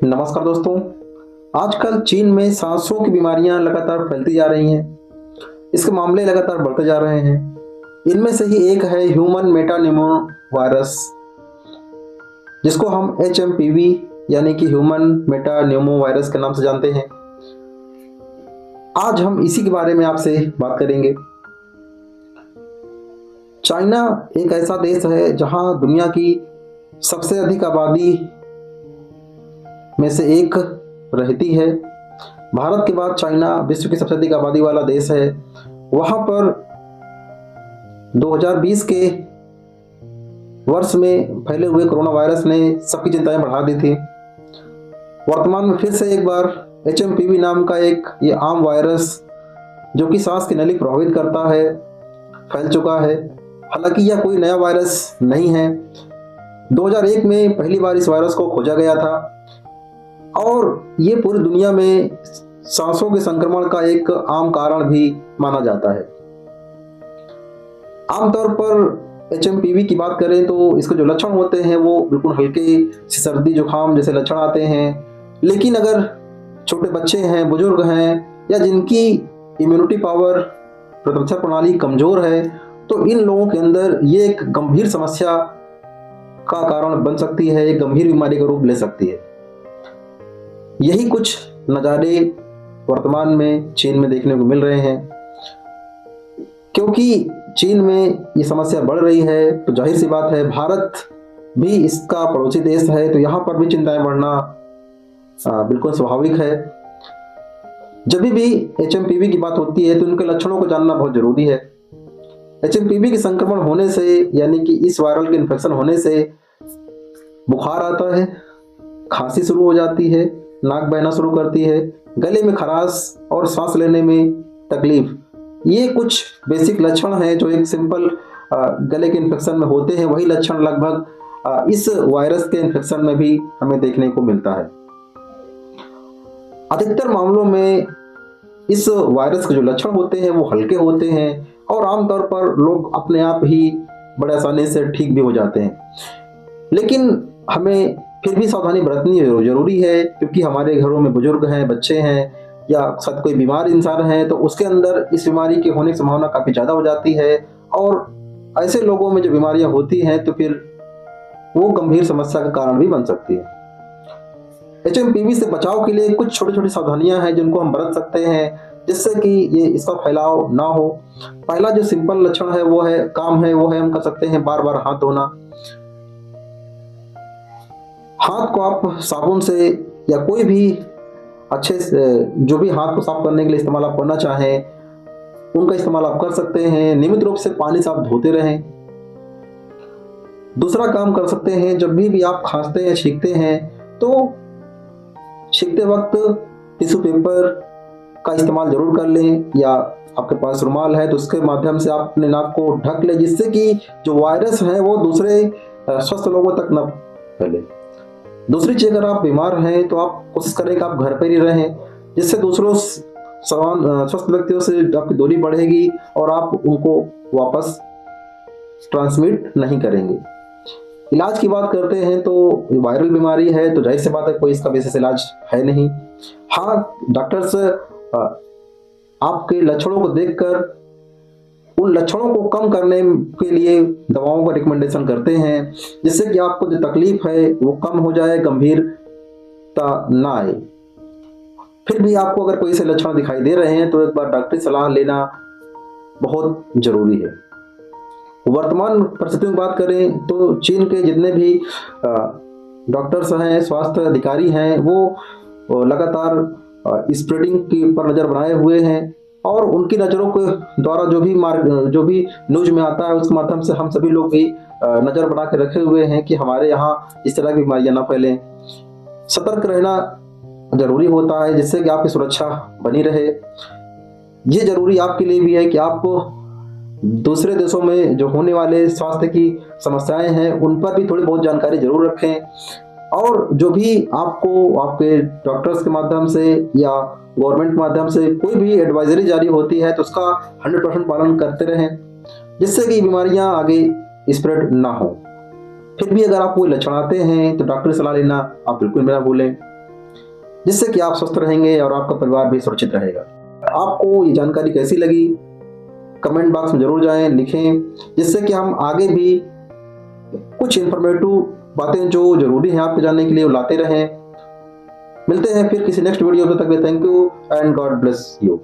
नमस्कार दोस्तों। आजकल चीन में सांसों की बीमारियां लगातार फैलती जा रही हैं। इसके मामले लगातार बढ़ते जा रहे हैं। इनमें से ही एक है ह्यूमन मेटानिमो वायरस, जिसको हम HMPV यानी कि ह्यूमन मेटानिमो वायरस के नाम से जानते हैं। आज हम इसी के बारे में आपसे बात करेंगे। चाइना एक ऐसा देश है जहां दुनिया की सबसे अधिक आबादी में से एक रहती है। भारत के बाद चाइना विश्व की सबसे अधिक आबादी वाला देश है। वहां पर 2020 के वर्ष में फैले हुए कोरोना वायरस ने सबकी चिंताएं बढ़ा दी थी। वर्तमान में फिर से एक बार HMPV नाम का ये आम वायरस, जो कि सांस की नली प्रभावित करता है, फैल चुका है। हालांकि यह कोई नया वायरस नहीं है। 2001 में पहली बार इस वायरस को खोजा गया था और ये पूरी दुनिया में सांसों के संक्रमण का एक आम कारण भी माना जाता है। आमतौर पर HMPV की बात करें तो इसके जो लक्षण होते हैं वो बिल्कुल हल्के से सर्दी जुकाम जैसे लक्षण आते हैं। लेकिन अगर छोटे बच्चे हैं, बुजुर्ग हैं या जिनकी इम्यूनिटी पावर, प्रतिरक्षा प्रणाली कमजोर है, तो इन लोगों के अंदर ये एक गंभीर समस्या का कारण बन सकती है, एक गंभीर बीमारी का रूप ले सकती है। यही कुछ नज़ारे वर्तमान में चीन में देखने को मिल रहे हैं। क्योंकि चीन में ये समस्या बढ़ रही है तो जाहिर सी बात है भारत भी इसका पड़ोसी देश है, तो यहाँ पर भी चिंताएं बढ़ना बिल्कुल स्वाभाविक है। जब भी HMPV की बात होती है तो उनके लक्षणों को जानना बहुत जरूरी है। HMPV के संक्रमण होने से यानी कि इस वायरल के इन्फेक्शन होने से बुखार आता है, खांसी शुरू हो जाती है, नाक बहना शुरू करती है, गले में खराश और सांस लेने में तकलीफ। ये कुछ बेसिक लक्षण हैं जो एक सिंपल गले के इन्फेक्शन में होते हैं। वही लक्षण लगभग इस वायरस के इन्फेक्शन में भी हमें देखने को मिलता है। अधिकतर मामलों में इस वायरस के जो लक्षण होते हैं वो हल्के होते हैं और आमतौर पर लोग अपने आप ही बड़े आसानी से ठीक भी हो जाते हैं। लेकिन हमें फिर भी सावधानी बरतनी जरूरी है, क्योंकि हमारे घरों में बुजुर्ग हैं, बच्चे हैं या साथ कोई बीमार इंसान है तो उसके अंदर इस बीमारी के होने की संभावना काफ़ी ज़्यादा हो जाती है। और ऐसे लोगों में जो बीमारियां होती हैं तो फिर वो गंभीर समस्या का कारण भी बन सकती है। HMPV से बचाव के लिए कुछ छोटी छोटी सावधानियां हैं जिनको हम बरत सकते हैं, जिससे कि ये इसका फैलाव ना हो। पहला जो सिंपल लक्षण है वो है हम कर सकते हैं बार बार हाथ धोना। हाथ को आप साबुन से या कोई भी अच्छे से जो भी हाथ को साफ करने के लिए इस्तेमाल आप करना चाहें उनका इस्तेमाल आप कर सकते हैं। नियमित रूप से पानी से आप धोते रहें। दूसरा काम कर सकते हैं, जब भी आप खांसते हैं, छींकते हैं तो छींकते वक्त टिश्यू पेपर का इस्तेमाल जरूर कर लें, या आपके पास रुमाल है तो उसके माध्यम से आप अपने नाक को ढक लें, जिससे कि जो वायरस है वो दूसरे स्वस्थ लोगों तक न फैले। दूसरी चीज, अगर आप बीमार हैं तो आप कोशिश करें कि आप घर पर ही रहें, जिससे दूसरों स्वस्थ व्यक्तियों से आपकी दूरी बढ़ेगी और आप उनको वापस ट्रांसमिट नहीं करेंगे। इलाज की बात करते हैं तो वायरल बीमारी है तो जाहिर सी बात है कोई इसका विशेष इलाज है नहीं। हाँ, डॉक्टर्स आपके लक्षणों को देखकर उन लक्षणों को कम करने के लिए दवाओं का रिकमेंडेशन करते हैं, जिससे कि आपको जो तकलीफ है वो कम हो जाए, गंभीरता ना आए। फिर भी आपको अगर कोई से लक्षण दिखाई दे रहे हैं तो एक बार डॉक्टरी सलाह लेना बहुत जरूरी है। वर्तमान परिस्थितियों की बात करें तो चीन के जितने भी डॉक्टर्स हैं, स्वास्थ्य अधिकारी हैं, वो लगातार स्प्रेडिंग के ऊपर नज़र बनाए हुए हैं और उनकी नज़रों के द्वारा जो भी न्यूज में आता है उसके माध्यम से हम सभी लोग भी नज़र बना के रखे हुए हैं कि हमारे यहाँ इस तरह की बीमारियां ना फैलें। सतर्क रहना जरूरी होता है, जिससे कि आपकी सुरक्षा बनी रहे। ये जरूरी आपके लिए भी है कि आप दूसरे देशों में जो होने वाले स्वास्थ्य की समस्याएं हैं उन पर भी थोड़ी बहुत जानकारी जरूर रखें और जो भी आपको आपके डॉक्टर्स के माध्यम से या गवर्नमेंट के माध्यम से कोई भी एडवाइजरी जारी होती है तो उसका 100% पालन करते रहें, जिससे कि बीमारियां आगे स्प्रेड ना हो। फिर भी अगर आप कोई लक्षण आते हैं तो डॉक्टर की सलाह लेना आप बिल्कुल ना भूलें। जिससे कि आप स्वस्थ रहेंगे और आपका परिवार भी सुरक्षित रहेगा। आपको ये जानकारी कैसी लगी कमेंट बॉक्स में जरूर जाएं, लिखें, जिससे कि हम आगे भी कुछ इंफॉर्मेटिव बातें जो जरूरी हैं आपको जानने के लिए वो लाते रहें। मिलते हैं फिर किसी नेक्स्ट वीडियो में, तक के thank you and God bless you.